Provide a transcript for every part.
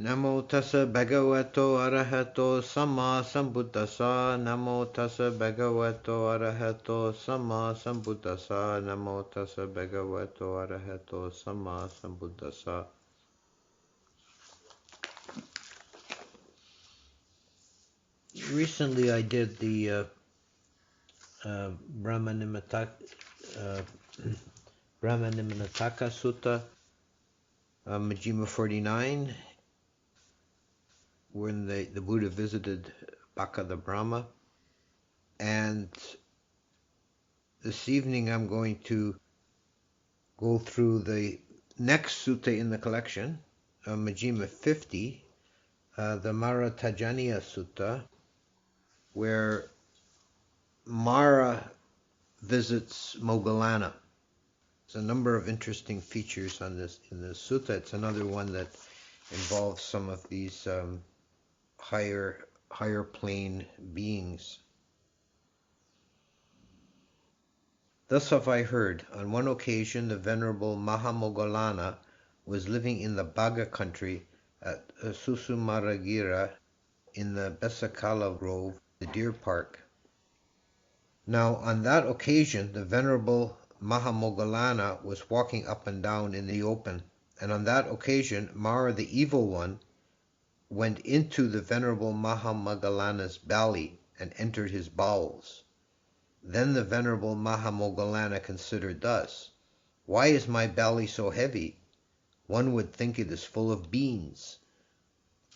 Namo tassa bhagavato arahato samma sambuddhassa. Namo tassa bhagavato arahato samma sambuddhassa. Namo tassa bhagavato arahato samma sambuddhassa. Recently I did the Brahmanimitaka Sutta, Majjhima 49, when the Buddha visited Baka the Brahma. And this evening I'm going to go through the next sutta in the collection, Majjhima 50, the Maratajaniya Sutta, where Mara visits Moggallana. There's a number of interesting features on this in this sutta. It's another one that involves some of these higher plane beings. Thus have I heard, on one occasion the Venerable Mahamoggallana was living in the Baga country at Susumaragira in the Besakala Grove, the deer park. Now on that occasion the Venerable Mahamoggallana was walking up and down in the open, and on that occasion Mara the Evil One went into the Venerable Mahamoggallana's belly and entered his bowels. Then the Venerable Mahamoggallana considered thus, "Why is my belly so heavy? One would think it is full of beans."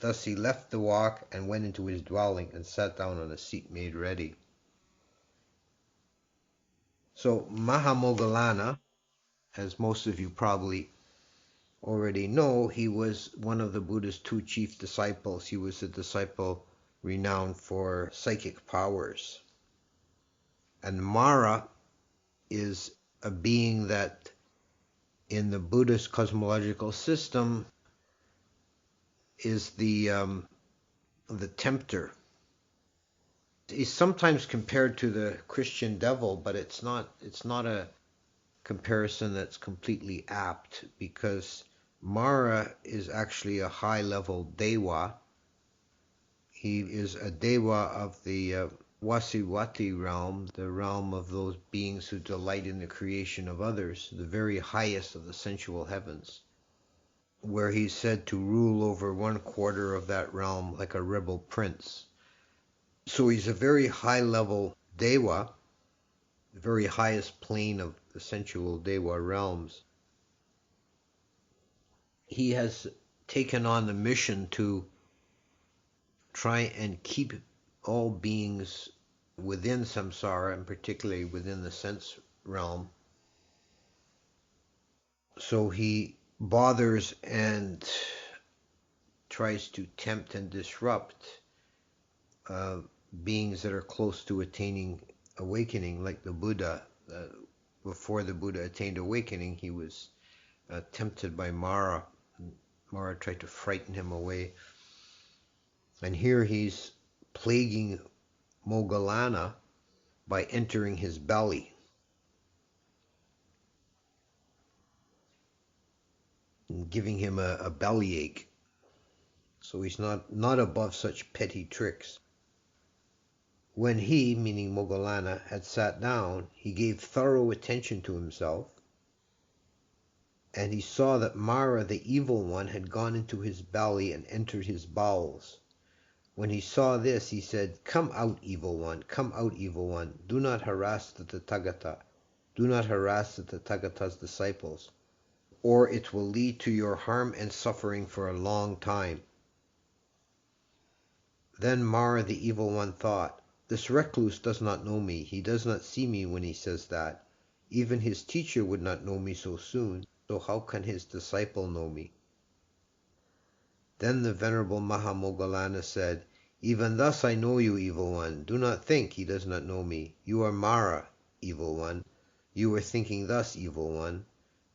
Thus he left the walk and went into his dwelling and sat down on a seat made ready. So Mahamoggallana, as most of you probably already know, he was one of the Buddha's two chief disciples. He was a disciple renowned for psychic powers. And Mara is a being that in the Buddhist cosmological system is the tempter. He's sometimes compared to the Christian devil, but it's not a comparison that's completely apt, because Mara is actually a high-level Dewa. He is a Dewa of the Vasiwati realm, the realm of those beings who delight in the creation of others, the very highest of the sensual heavens, where he's said to rule over 1/4 of that realm like a rebel prince. So he's a very high-level Dewa, the very highest plane of the sensual Dewa realms. He has taken on the mission to try and keep all beings within samsara, and particularly within the sense realm. So he bothers and tries to tempt and disrupt beings that are close to attaining awakening, like the Buddha. Before the Buddha attained awakening, he was tempted by Mara. Mara tried to frighten him away. And here he's plaguing Moggallana by entering his belly, and giving him a bellyache. So he's not above such petty tricks. When he, meaning Moggallana, had sat down, he gave thorough attention to himself, and he saw that Mara the Evil One had gone into his belly and entered his bowels. When he saw this, he said, "Come out, Evil One, come out, Evil One. Do not harass the Tathagata. Do not harass the Tathagata's disciples, or it will lead to your harm and suffering for a long time." Then Mara the Evil One thought, "This recluse does not know me. He does not see me when he says that. Even his teacher would not know me so soon, so how can his disciple know me?" Then the Venerable Mahamoggallana said, "Even thus I know you, Evil One. Do not think he does not know me. You are Mara, Evil One. You are thinking thus, Evil One.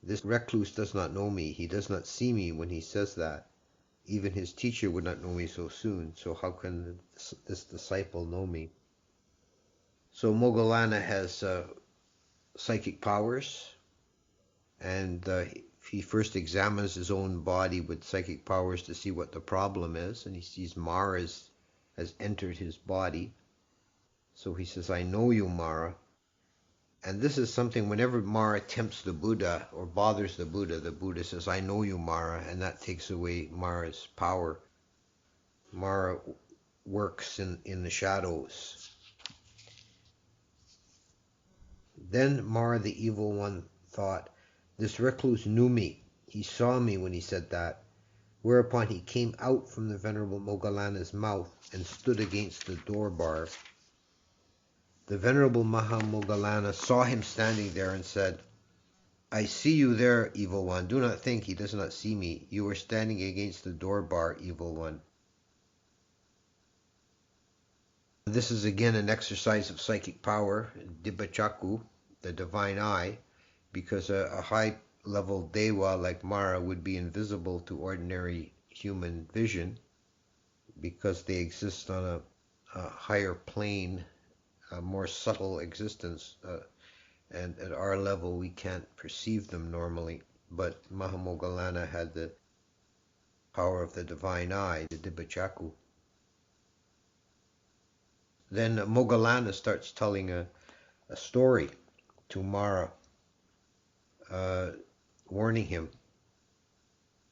This recluse does not know me. He does not see me when he says that. Even his teacher would not know me so soon, so how can this disciple know me?" So Moggallana has psychic powers, and he first examines his own body with psychic powers to see what the problem is, and he sees Mara has entered his body. So he says, I know you, Mara. And this is something, whenever Mara tempts the Buddha or bothers the Buddha says, I know you, Mara, and that takes away Mara's power. Mara works in the shadows. Then Mara, the evil one, thought, this recluse knew me. He saw me when he said that. Whereupon he came out from the Venerable Moggallana's mouth and stood against the door bar. The Venerable Mahamoggallana saw him standing there and said, I see you there, evil one. Do not think he does not see me. You are standing against the door bar, evil one. This is again an exercise of psychic power, Dibbachaku, the divine eye, because a high-level Dewa like Mara would be invisible to ordinary human vision because they exist on a higher plane, a more subtle existence, and at our level we can't perceive them normally. But Mahamoggallana had the power of the divine eye, the Dibbachaku. Then Moggallana starts telling a story to Mara, warning him.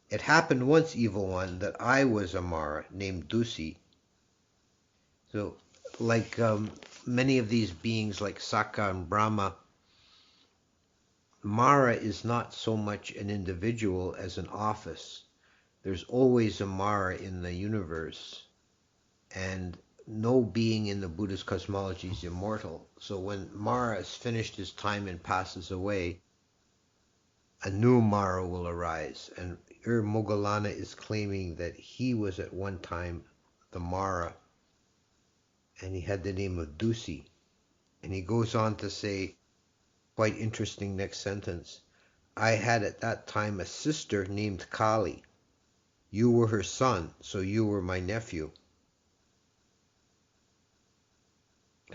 It happened once, evil one, that I was a Mara named Dusi. So, like many of these beings like Sakka and Brahma, Mara is not so much an individual as an office. There's always a Mara in the universe, and no being in the Buddhist cosmology is immortal. So when Mara has finished his time and passes away, a new Mara will arise. And Moggallana is claiming that he was at one time the Mara, and he had the name of Dusi. And he goes on to say, quite interesting next sentence, I had at that time a sister named Kali. You were her son, so you were my nephew.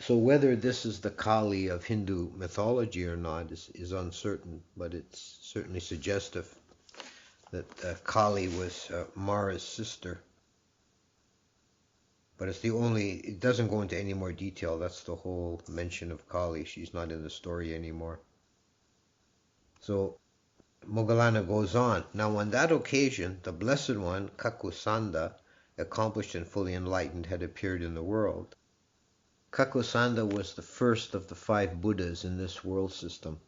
So whether this is the Kali of Hindu mythology or not is uncertain, but it's certainly suggestive that Kali was Mara's sister. But it doesn't go into any more detail. That's the whole mention of Kali. She's not in the story anymore. So Moggallana goes on. Now on that occasion, the Blessed One, Kakusanda, accomplished and fully enlightened, had appeared in the world. Kakusanda was the first of the 5 Buddhas in this world system.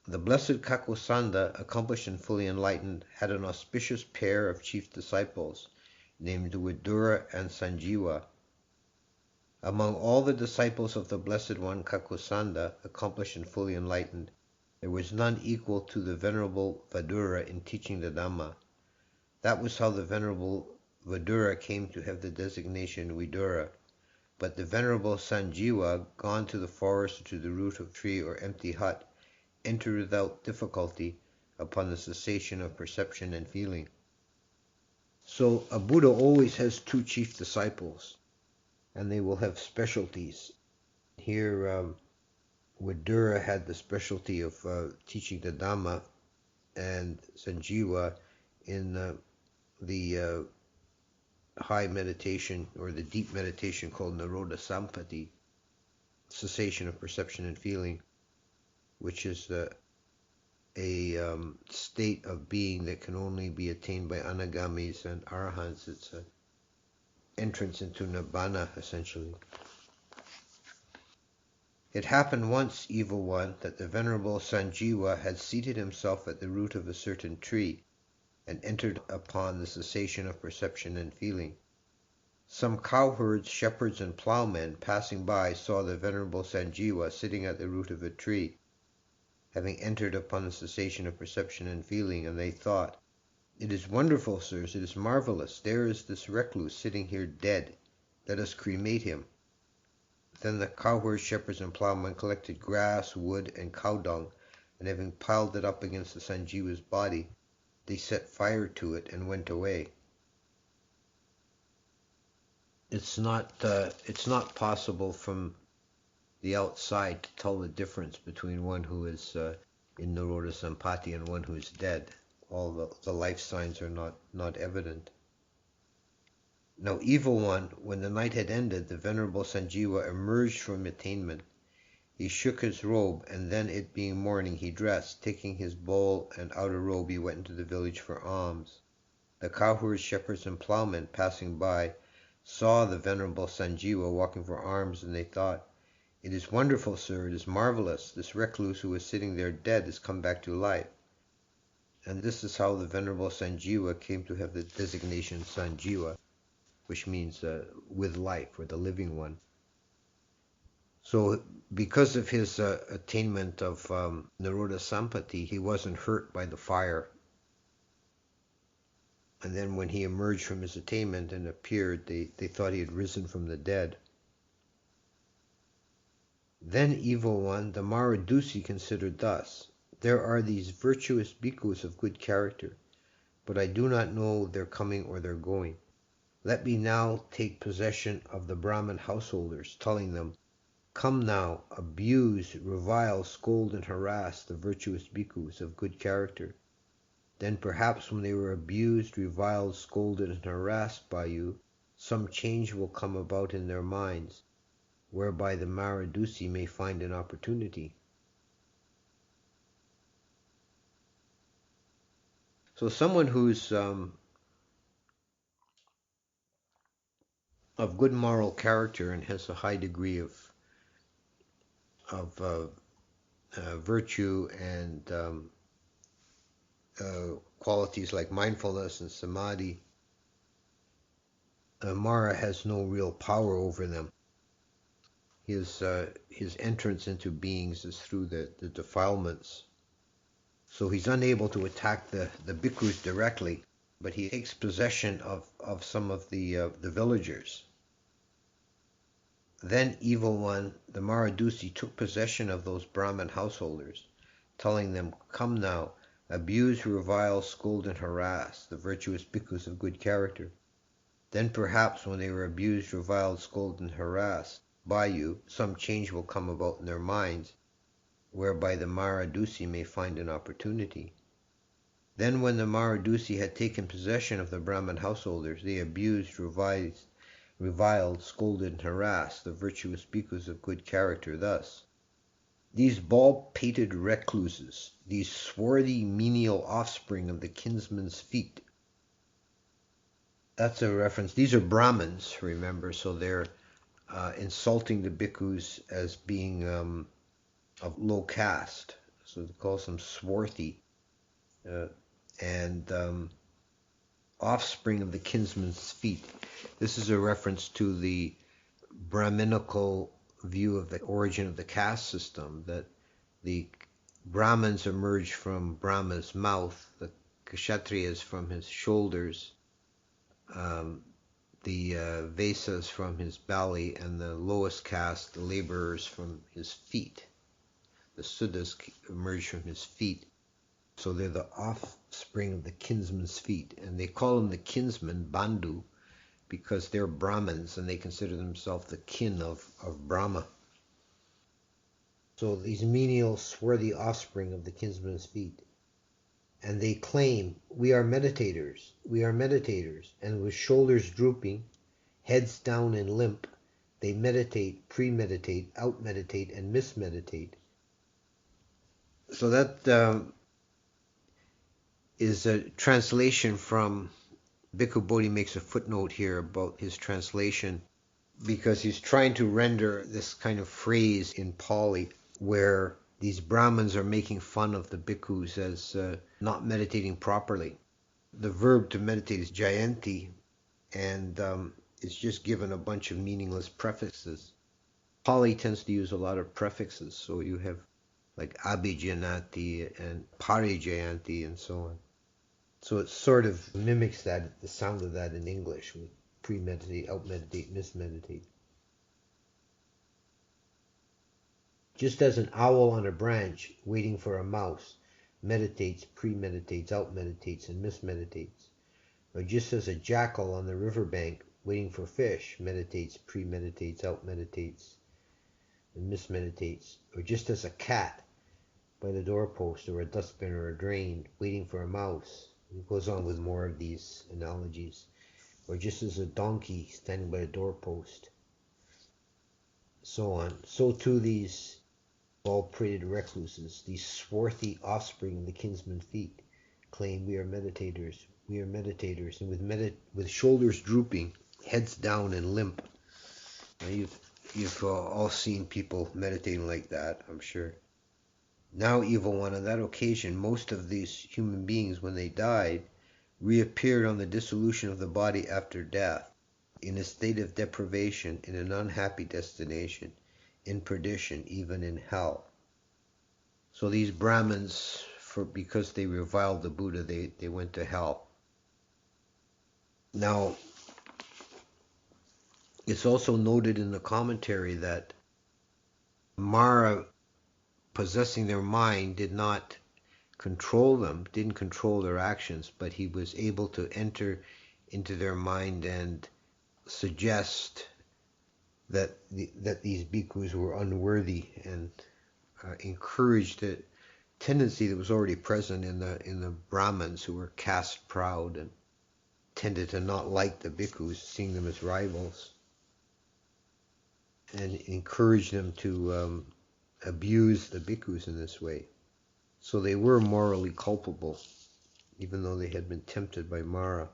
The Blessed Kakusanda, accomplished and fully enlightened, had an auspicious pair of chief disciples, named Vidura and Sanjiva. Among all the disciples of the Blessed One, Kakusanda, accomplished and fully enlightened, there was none equal to the Venerable Vidura in teaching the Dhamma. That was how the Venerable Vidura came to have the designation Vidura. But the Venerable Sanjiva, gone to the forest or to the root of tree or empty hut, entered without difficulty upon the cessation of perception and feeling. So a Buddha always has 2 chief disciples, and they will have specialties. Here, Vidura had the specialty of teaching the Dhamma, and Sanjiva in the high meditation or the deep meditation called Nirodha Sampati, cessation of perception and feeling, which is a state of being that can only be attained by anagamis and arahants. It's an entrance into nibbana, essentially. It happened once, evil one, that the Venerable Sanjiva had seated himself at the root of a certain tree and entered upon the cessation of perception and feeling. Some cowherds, shepherds, and plowmen passing by saw the Venerable Sanjiva sitting at the root of a tree, having entered upon the cessation of perception and feeling, and they thought, It is wonderful, sirs, it is marvelous. There is this recluse sitting here dead. Let us cremate him. Then the cowherds, shepherds, and plowmen collected grass, wood, and cow dung, and having piled it up against the Sanjiva's body, they set fire to it and went away. It's not possible from the outside to tell the difference between one who is in Nirodha Sampati and one who's dead. All the life signs are not evident. Now, Evil One, when the night had ended, the Venerable Sanjeeva emerged from attainment. He shook his robe, and then, it being morning, he dressed. Taking his bowl and outer robe, he went into the village for alms. The cowherds, shepherds, and ploughmen, passing by, saw the Venerable Sanjeeva walking for alms, and they thought, "It is wonderful, sir, it is marvelous. This recluse who was sitting there dead has come back to life." And this is how the Venerable Sanjeeva came to have the designation Sanjeeva, which means with life, or the living one. So because of his attainment of Nirodha Sampati, he wasn't hurt by the fire. And then when he emerged from his attainment and appeared, they thought he had risen from the dead. Then Evil One, the Maradusi, considered thus: "There are these virtuous bhikkhus of good character, but I do not know their coming or their going. Let me now take possession of the Brahmin householders, telling them, 'Come now, abuse, revile, scold, and harass the virtuous bhikkhus of good character.' Then perhaps when they were abused, reviled, scolded, and harassed by you, some change will come about in their minds, whereby the Maradusi may find an opportunity." So someone who's of good moral character and has a high degree of virtue and qualities like mindfulness and samadhi, Mara has no real power over them. His entrance into beings is through the defilements. So he's unable to attack the bhikkhus directly, but he takes possession of some of the villagers. Then Evil One, the Maradusi, took possession of those Brahmin householders, telling them, "Come now, abuse, revile, scold, and harass the virtuous bhikkhus of good character. Then perhaps when they were abused, reviled, scolded, and harassed by you, some change will come about in their minds, whereby the Maradusi may find an opportunity." Then when the Maradusi had taken possession of the Brahmin householders, they abused, reviled, scolded, and harassed the virtuous bhikkhus of good character thus: "These bald-pated recluses, these swarthy menial offspring of the kinsman's feet." That's a reference. These are Brahmins, remember, so they're insulting the bhikkhus as being of low caste. So they call them swarthy and offspring of the kinsman's feet. This is a reference to the Brahminical view of the origin of the caste system, that the Brahmins emerged from Brahma's mouth, the Kshatriyas from his shoulders, the Vesas from his belly, and the lowest caste, the laborers, from his feet. The Sudras emerged from his feet. So they're the offspring of the kinsman's feet. And they call them the kinsmen, Bandhu, because they're Brahmins and they consider themselves the kin of Brahma. So these menial, swarthy offspring of the kinsman's feet. And they claim, we are meditators, and with shoulders drooping, heads down and limp, they meditate, premeditate, outmeditate, and mismeditate. So that is a translation from, Bhikkhu Bodhi makes a footnote here about his translation, because he's trying to render this kind of phrase in Pali where these Brahmins are making fun of the bhikkhus as not meditating properly. The verb to meditate is jayanti, and it's just given a bunch of meaningless prefixes. Pali tends to use a lot of prefixes, so you have like abhijanati and parijayanti and so on. So it sort of mimics that, the sound of that in English, with premeditate, outmeditate, mismeditate. Just as an owl on a branch waiting for a mouse meditates, premeditates, outmeditates, and mismeditates, or just as a jackal on the riverbank waiting for fish meditates, premeditates, outmeditates, and mismeditates, or just as a cat by the doorpost, or a dustbin or a drain, waiting for a mouse. It goes on with more of these analogies. Or just as a donkey standing by a doorpost, so on. So too these well-prated recluses, these swarthy offspring of the kinsman feet, claim we are meditators, and with shoulders drooping, heads down and limp. Now you've all seen people meditating like that, I'm sure. Now, Evil One, on that occasion, most of these human beings, when they died, reappeared on the dissolution of the body after death, in a state of deprivation, in an unhappy destination, in perdition, even in hell. So these Brahmins, because they reviled the Buddha, they went to hell. Now, it's also noted in the commentary that Mara, possessing their mind, didn't control their actions, but he was able to enter into their mind and suggest that these bhikkhus were unworthy, and encouraged a tendency that was already present in the Brahmins, who were caste proud and tended to not like the bhikkhus, seeing them as rivals, and encouraged them to abuse the bhikkhus in this way. So they were morally culpable, even though they had been tempted by Mara.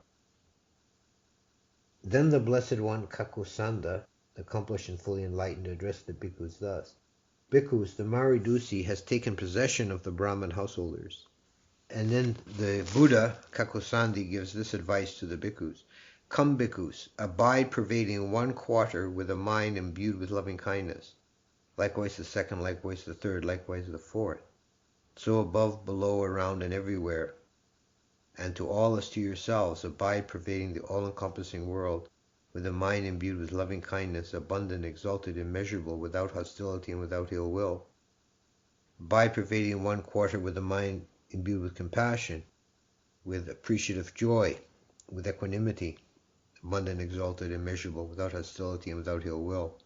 Then the Blessed One, Kakusanda, accomplished and fully enlightened, addressed the bhikkhus thus: Bhikkhus, the Maridusi has taken possession of the Brahmin householders. And then the Buddha, Kakusandi, gives this advice to the bhikkhus: Come, bhikkhus, abide pervading one quarter with a mind imbued with loving kindness. Likewise the second, likewise the third, likewise the fourth. So above, below, around, and everywhere. And to all as to yourselves, abide pervading the all-encompassing world with a mind imbued with loving kindness, abundant, exalted, immeasurable, without hostility and without ill will. Abide pervading one quarter with a mind imbued with compassion, with appreciative joy, with equanimity, abundant, exalted, immeasurable, without hostility and without ill will.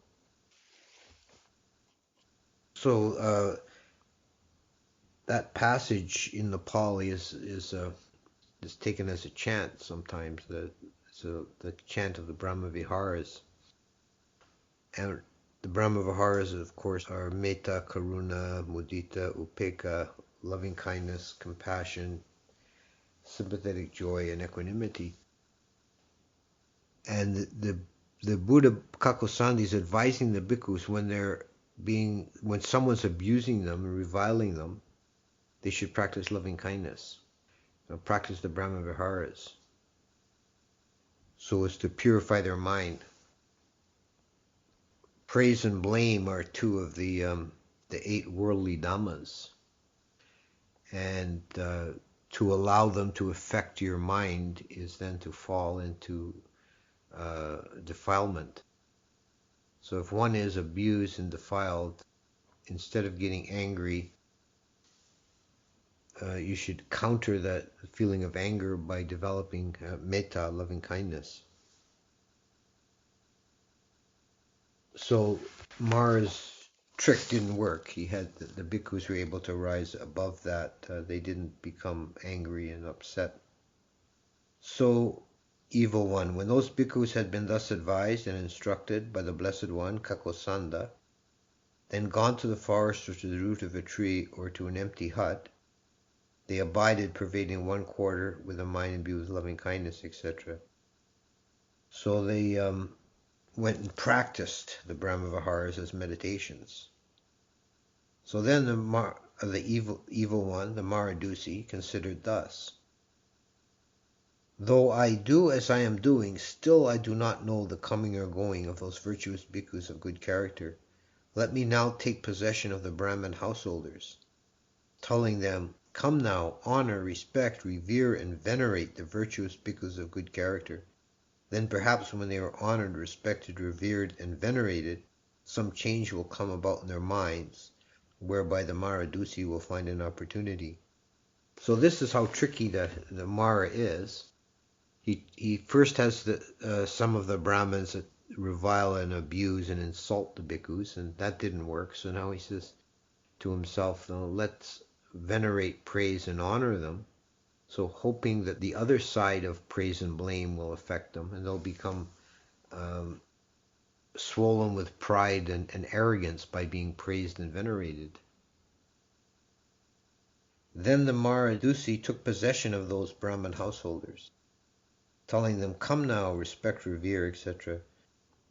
So that passage in the Pali is taken as a chant sometimes, the chant of the Brahma Viharas. And the Brahma Viharas, of course, are Metta, Karuna, Mudita, Upekkha, loving kindness, compassion, sympathetic joy, and equanimity. And the Buddha Kakusandi is advising the bhikkhus when someone's abusing them and reviling them, they should practice loving kindness. Practice the Brahma Viharas, so as to purify their mind. Praise and blame are two of the 8 worldly dhammas, and to allow them to affect your mind is then to fall into defilement. So if one is abused and defiled, instead of getting angry, you should counter that feeling of anger by developing metta, loving kindness. So Mara's trick didn't work. He had the bhikkhus were able to rise above that. They didn't become angry and upset. So, Evil One, when those bhikkhus had been thus advised and instructed by the Blessed One, Kakosanda, then gone to the forest or to the root of a tree or to an empty hut, they abided pervading one quarter with a mind imbued with loving kindness, etc. So they went and practiced the Brahma Viharas as meditations. So then the evil one, the Maridusi, considered thus: Though I do as I am doing, still I do not know the coming or going of those virtuous bhikkhus of good character. Let me now take possession of the Brahmin householders, telling them, Come now, honor, respect, revere, and venerate the virtuous bhikkhus of good character. Then perhaps when they are honored, respected, revered, and venerated, some change will come about in their minds, whereby the Maridusi will find an opportunity. So this is how tricky the Mara is. He first has some of the Brahmins that revile and abuse and insult the bhikkhus, and that didn't work. So now he says to himself, no, let's venerate, praise, and honor them. So hoping that the other side of praise and blame will affect them, and they'll become um, swollen with pride and arrogance by being praised and venerated. Then the Maradusi took possession of those Brahmin householders, telling them, "Come now, respect, revere," etc.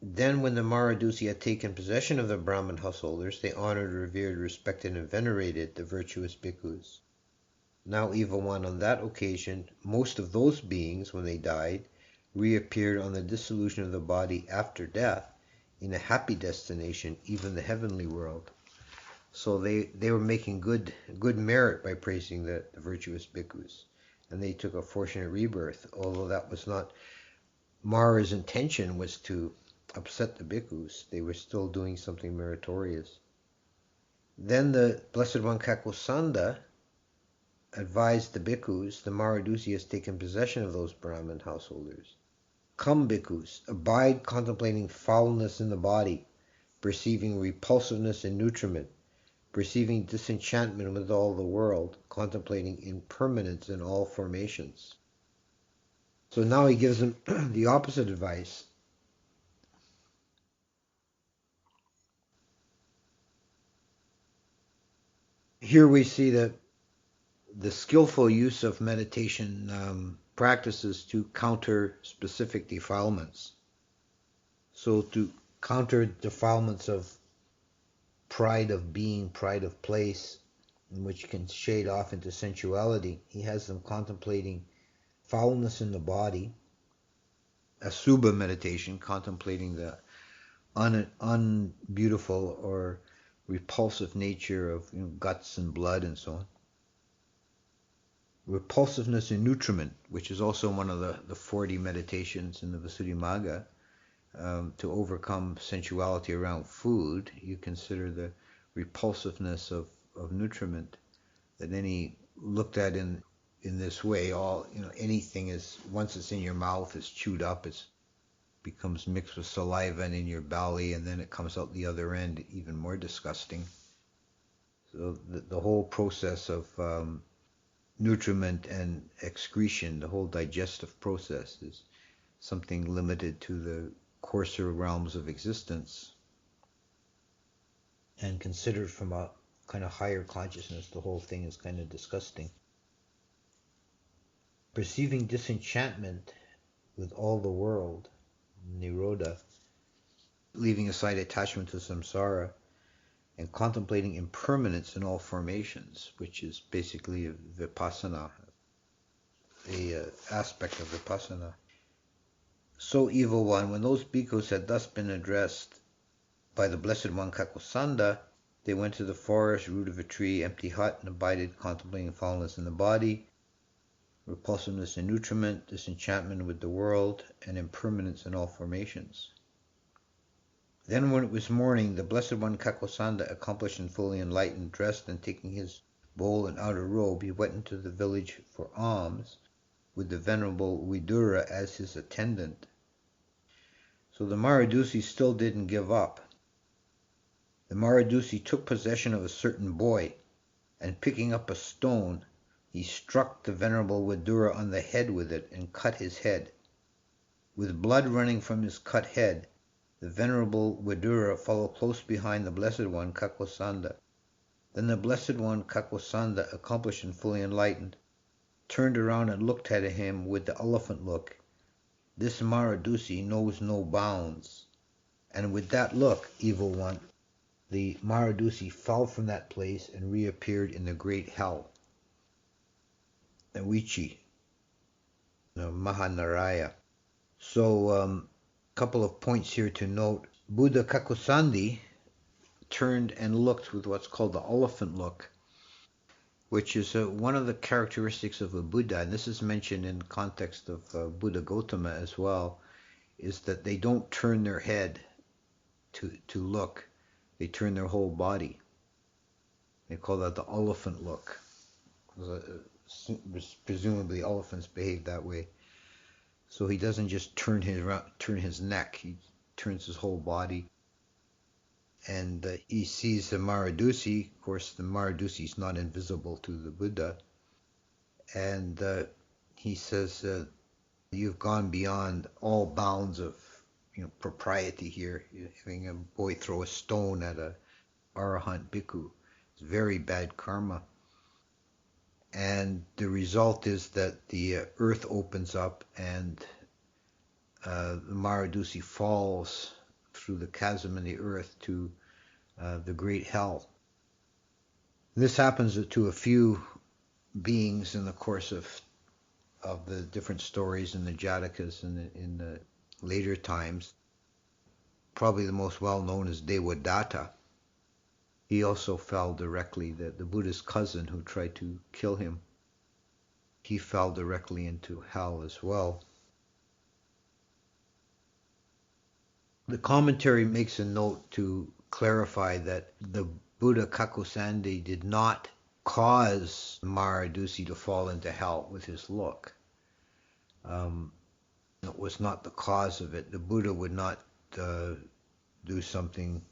Then when the Maradusi had taken possession of the Brahmin householders, they honored, revered, respected, and venerated the virtuous bhikkhus. Now, Evil One, on that occasion, most of those beings, when they died, reappeared on the dissolution of the body after death in a happy destination, even the heavenly world. So they were making good merit by praising the virtuous bhikkhus, and they took a fortunate rebirth, although that was not Mara's intention, was to upset the bhikkhus. They were still doing something meritorious. Then the Blessed One Kakosanda advised the bhikkhus, "The Maradusi has taken possession of those Brahmin householders. Come, bhikkhus, abide contemplating foulness in the body, perceiving repulsiveness in nutriment, perceiving disenchantment with all the world, contemplating impermanence in all formations." So now he gives them the opposite advice. Here we see that the skillful use of meditation practices to counter specific defilements. So to counter defilements of pride of being, pride of place, which can shade off into sensuality, he has them contemplating foulness in the body, asubha meditation, contemplating the unbeautiful or repulsive nature of guts and blood and so on. Repulsiveness in nutriment, which is also one of the 40 meditations in the Visuddhimagga. To overcome sensuality around food, you consider the repulsiveness of nutriment, that any looked at in this way, all anything is, once it's in your mouth, it's chewed up, it becomes mixed with saliva and in your belly, and then it comes out the other end even more disgusting. So the whole process of nutriment and excretion, the whole digestive process, is something limited to the coarser realms of existence, and considered from a kind of higher consciousness, the whole thing is kind of disgusting. Perceiving disenchantment with all the world, nirodha, leaving aside attachment to samsara, and contemplating impermanence in all formations, which is basically a vipassana, a aspect of vipassana. So, Evil One, when those bhikkhus had thus been addressed by the Blessed One Kakosanda, they went to the forest, root of a tree, empty hut, and abided contemplating foulness in the body, repulsiveness in nutriment, disenchantment with the world, and impermanence in all formations. Then when it was morning, the Blessed One Kakosanda, accomplished and fully enlightened, dressed, and taking his bowl and outer robe, he went into the village for alms, with the Venerable Vidura as his attendant. So the Maradusi still didn't give up. The Maradusi took possession of a certain boy, and picking up a stone, he struck the Venerable Vidura on the head with it and cut his head. With blood running from his cut head, the Venerable Vidura followed close behind the Blessed One Kakosanda. Then the Blessed One Kakosanda, accomplished and fully enlightened, turned around and looked at him with the elephant look. This Maradusi knows no bounds. And with that look, Evil One, the Maradusi fell from that place and reappeared in the great hell, Avici, Mahanaraya. So, a couple of points here to note. Buddha Kakosandi turned and looked with what's called the elephant look, which is one of the characteristics of a Buddha, and this is mentioned in context of Buddha Gautama as well, is that they don't turn their head to look. They turn their whole body. They call that the elephant look. Presumably elephants behave that way. So he doesn't just turn his neck, he turns his whole body. and he sees the Maradusi. Of course, the Maradusi is not invisible to the Buddha, and he says, "You've gone beyond all bounds of propriety here. You're having a boy throw a stone at a Arahant bhikkhu. It's very bad karma." And the result is that the earth opens up and the Maradusi falls through the chasm in the earth to the great hell. This happens to a few beings in the course of the different stories in the Jatakas in the later times. Probably the most well known is Devadatta. He also fell directly, the Buddha's cousin who tried to kill him, he fell directly into hell as well. The commentary makes a note to clarify that the Buddha Kakusandi did not cause Maradusi to fall into hell with his look. It was not the cause of it. The Buddha would not do something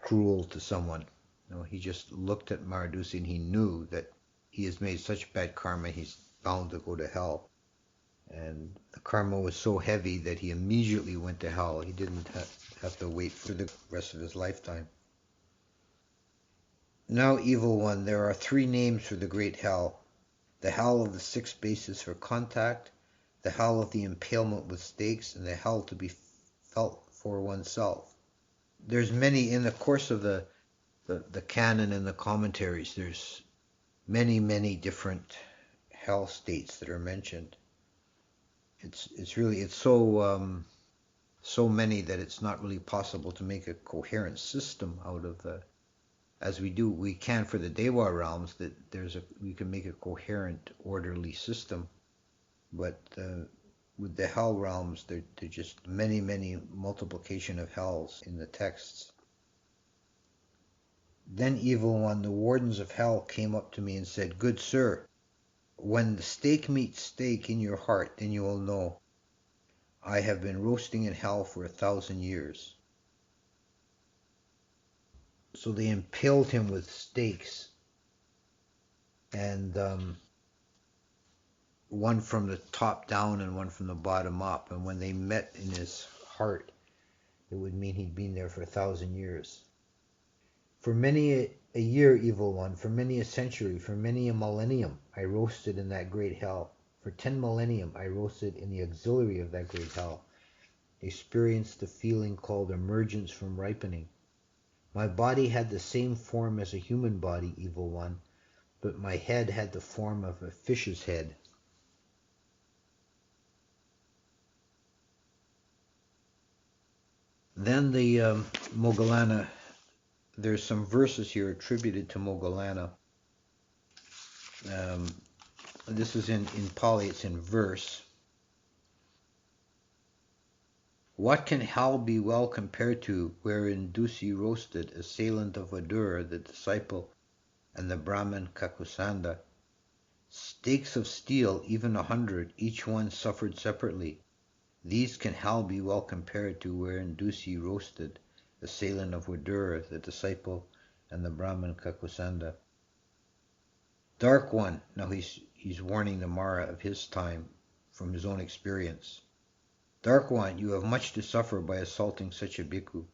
cruel to someone. No, he just looked at Maradusi and he knew that he has made such bad karma, he's bound to go to hell. And the karma was so heavy that he immediately went to hell. He didn't have to wait for the rest of his lifetime. Now, evil one, there are 3 names for the great hell. The hell of the 6 bases for contact, the hell of the impalement with stakes, and the hell to be felt for oneself. There's many, in the course of the canon and the commentaries, there's many different hell states that are mentioned. It's so many that it's not really possible to make a coherent system out of as we can for the Dewa realms, that we can make a coherent, orderly system, but with the hell realms, there are just many multiplication of hells in the texts. Then, evil one, the wardens of hell came up to me and said, "Good sir, when the stake meets stake in your heart, then you will know. I have been roasting in hell for 1,000 years." So they impaled him with stakes, and one from the top down and one from the bottom up. And when they met in his heart, it would mean he'd been there for 1,000 years. For many a year, evil one, for many a century, for many a millennium, I roasted in that great hell. For 10 millennium, I roasted in the auxiliary of that great hell. Experienced the feeling called emergence from ripening. My body had the same form as a human body, evil one, but my head had the form of a fish's head. Then the Moggallana, there's some verses here attributed to Moggallana. This is in Pali, it's in verse. What can hell be well compared to, wherein Dusi roasted, assailant of Adura, the disciple, and the Brahman Kakusanda? Stakes of steel, even 100, each one suffered separately. These can hell be well compared to, wherein Dusi roasted, assailant of Adura, the disciple, and the Brahman Kakusanda. Dark one, now he's warning the Mara of his time from his own experience. Dark one, you have much to suffer by assaulting such a bhikkhu,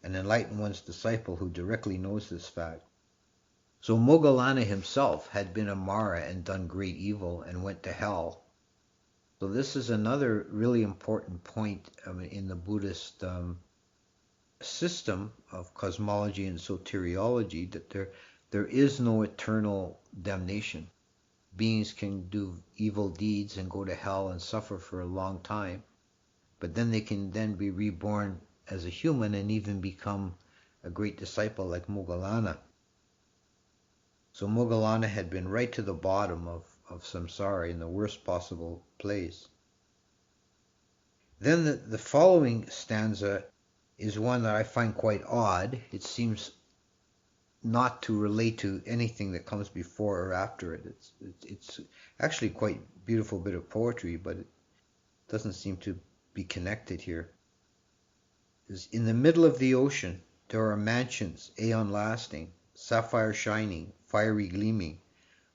an enlightened one's disciple who directly knows this fact. So Moggallana himself had been a Mara and done great evil and went to hell. So this is another really important point in the Buddhist system of cosmology and soteriology, that there is no eternal damnation. Beings can do evil deeds and go to hell and suffer for a long time, but then they can then be reborn as a human and even become a great disciple like Moggallana. So Moggallana had been right to the bottom of samsara, in the worst possible place. Then the following stanza is one that I find quite odd. It seems not to relate to anything that comes before or after it. It's actually quite a beautiful bit of poetry, but it doesn't seem to be connected here. Is in the middle of the ocean, There are mansions, aeon lasting, sapphire shining, fiery gleaming,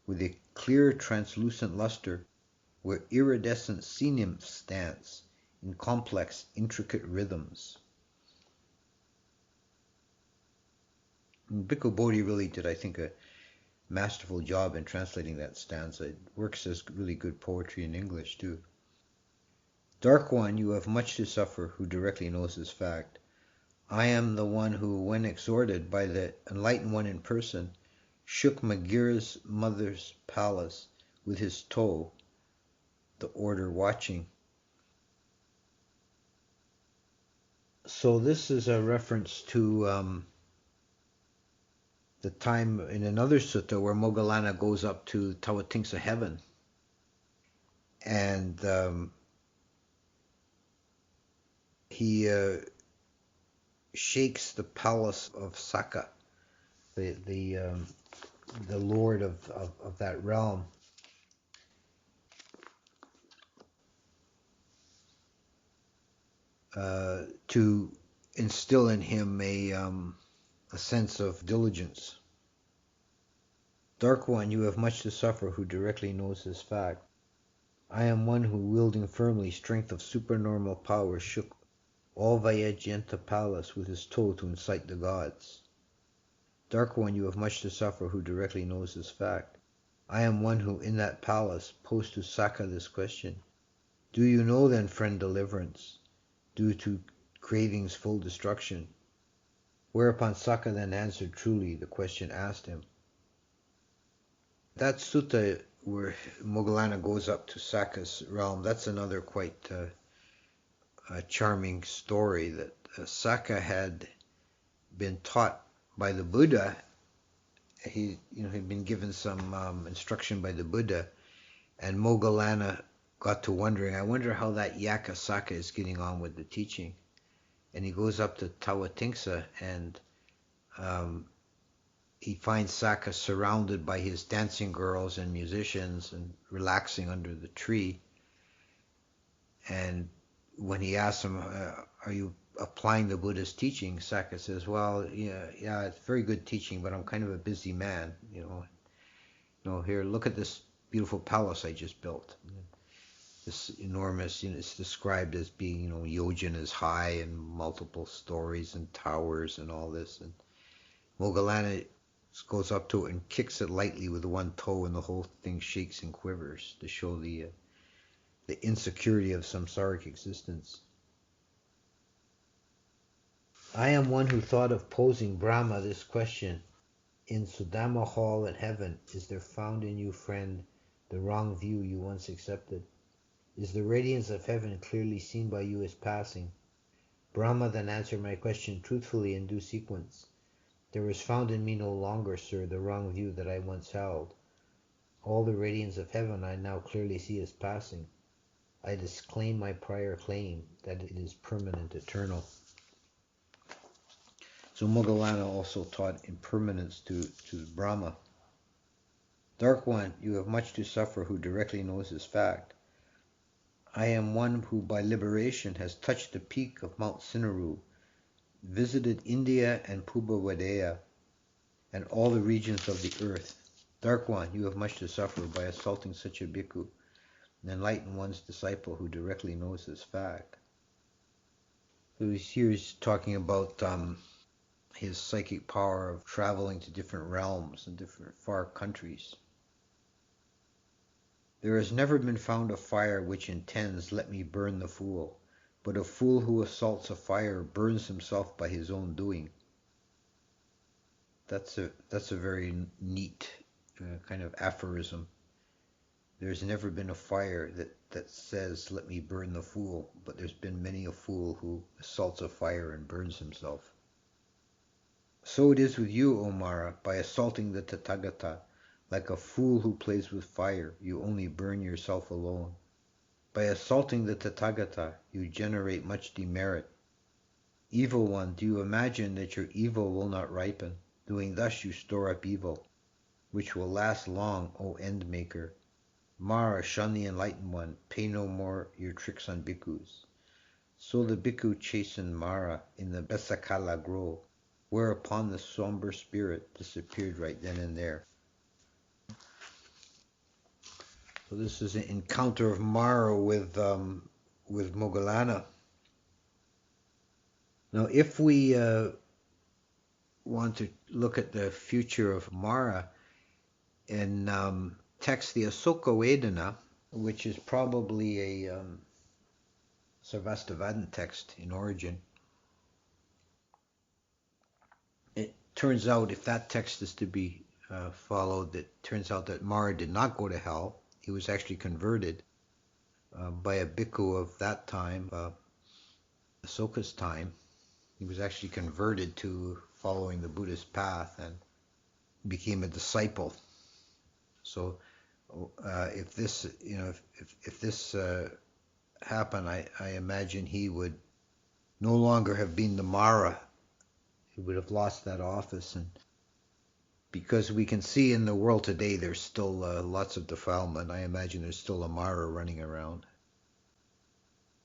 with a clear translucent luster, where iridescent sea nymphs dance in complex, intricate rhythms. And Bhikkhu Bodhi really did, I think, a masterful job in translating that stanza. It works as really good poetry in English, too. Dark One, you have much to suffer, who directly knows this fact. I am the one who, when exhorted by the Enlightened One in person, shook Magira's mother's palace with his toe, the order watching. So this is a reference to the time in another sutta where Moggallana goes up to Tawatingsa heaven, and he shakes the palace of Sakka, the lord of that realm, to instill in him a sense of diligence. Dark One, you have much to suffer, who directly knows this fact. I am one who, wielding firmly strength of supernormal power, shook all Vajrayanta palace with his toe to incite the gods. Dark One, you have much to suffer, who directly knows this fact. I am one who, in that palace, posed to Sakka this question. Do you know then, friend, deliverance, due to craving's full destruction? Whereupon Sakka then answered truly the question asked him. That sutta where Moggallana goes up to Sakka's realm, that's another quite charming story, that Sakka had been taught by the Buddha. He'd been given some instruction by the Buddha, and Moggallana got to wondering, I wonder how that Yaka Sakka is getting on with the teaching. And he goes up to Tawatingsa, and he finds Sakka surrounded by his dancing girls and musicians and relaxing under the tree. And when he asks him, are you applying the Buddha's teaching? Sakka says, well, yeah, it's very good teaching, but I'm kind of a busy man. Here, look at this beautiful palace I just built. This enormous, it's described as being, yojanas high and multiple stories and towers and all this. And Moggallana goes up to it and kicks it lightly with one toe, and the whole thing shakes and quivers to show the insecurity of samsaric existence. I am one who thought of posing Brahma this question. In Sudama Hall in heaven, is there found in you, friend, the wrong view you once accepted? Is the radiance of heaven clearly seen by you as passing? Brahma then answered my question truthfully in due sequence. There is found in me no longer, sir, the wrong view that I once held. All the radiance of heaven I now clearly see as passing. I disclaim my prior claim that it is permanent, eternal. So Moggallana also taught impermanence to Brahma. Dark One, you have much to suffer, who directly knows this fact. I am one who by liberation has touched the peak of Mount Sinaru, visited India and Pubbavadaya, and all the regions of the earth. Dark One, you have much to suffer by assaulting such a bhikkhu, an enlightened one's disciple who directly knows this fact. So he's talking about his psychic power of traveling to different realms and different far countries. There has never been found a fire which intends, let me burn the fool, but a fool who assaults a fire burns himself by his own doing. That's a very neat kind of aphorism. There's never been a fire that says, let me burn the fool, but there's been many a fool who assaults a fire and burns himself. So it is with you, O Mara, by assaulting the Tathagata, like a fool who plays with fire, you only burn yourself alone. By assaulting the Tathagata, you generate much demerit. Evil one, do you imagine that your evil will not ripen? Doing thus you store up evil, which will last long, O end maker. Mara, shun the enlightened one, pay no more your tricks on bhikkhus. So the bhikkhu chastened Mara in the Besakala grove. whereupon the somber spirit disappeared right then and there. So this is an encounter of Mara with Moggallana. Now, if we want to look at the future of Mara in text, the Asoka Vedana, which is probably a Sarvastivadin text in origin, it turns out, if that text is to be followed, it turns out that Mara did not go to hell. He was actually converted by a bhikkhu of that time, Asoka's time. He was actually converted to following the Buddhist path and became a disciple. So if this, if this happened, I imagine he would no longer have been the Mara. He would have lost that office. And because we can see in the world today there's still lots of defilement, I imagine there's still a Mara running around.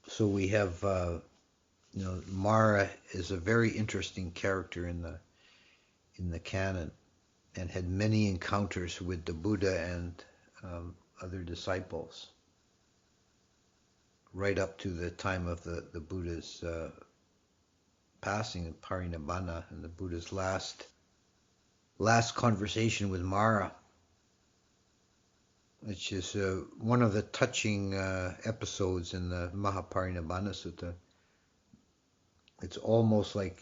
So we have, Mara is a very interesting character in the canon, and had many encounters with the Buddha and other disciples, right up to the time of the Buddha's passing, Parinibbana, and the Buddha's last conversation with Mara, which is one of the touching episodes in the Mahaparinibbana Sutta. It's almost like,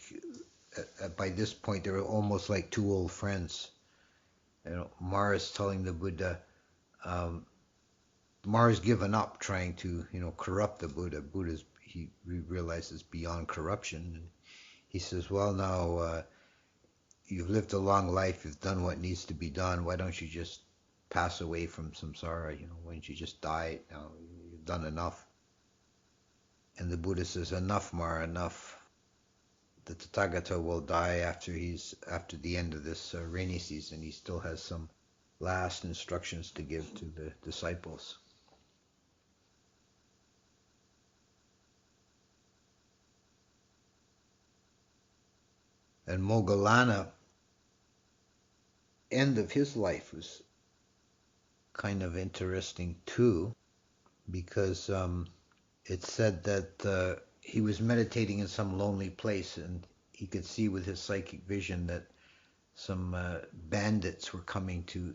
by this point, they were almost like two old friends. Mara's telling the Buddha, Mara's given up trying to, corrupt the Buddha. He realizes beyond corruption. And he says, well, now you've lived a long life. You've done what needs to be done. Why don't you just pass away from samsara? Why don't you just die? Now you've done enough. And the Buddha says, enough, Mara, enough. The Tathagata will die after the end of this rainy season. He still has some last instructions to give to the disciples. And Moggallana, end of his life was kind of interesting too, because it said that he was meditating in some lonely place, and he could see with his psychic vision that some bandits were coming to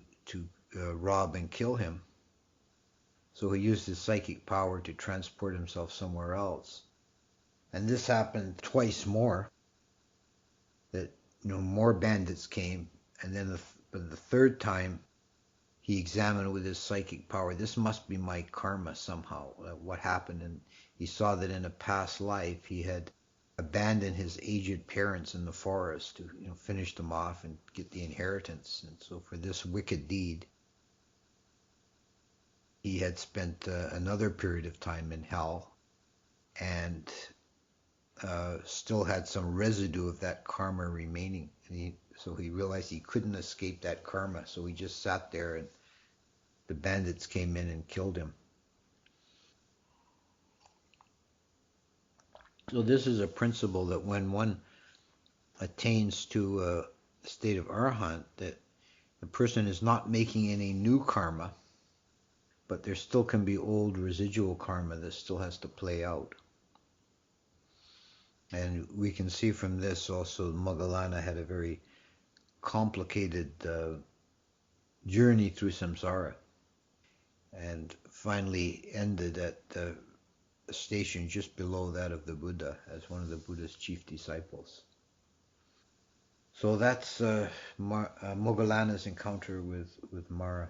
rob and kill him. So he used his psychic power to transport himself somewhere else. And this happened twice more, that more bandits came, and then the third time he examined with his psychic power, this must be my karma somehow, what happened. And he saw that in a past life he had abandoned his aged parents in the forest to finish them off and get the inheritance. And so for this wicked deed, he had spent another period of time in hell, and still had some residue of that karma remaining. And so he realized he couldn't escape that karma, so he just sat there, and the bandits came in and killed him. So this is a principle that when one attains to a state of arahant, that the person is not making any new karma, but there still can be old residual karma that still has to play out. And we can see from this also Moggallana had a very complicated journey through samsara, and finally ended at a station just below that of the Buddha as one of the Buddha's chief disciples. So that's Moggallana's encounter with Mara.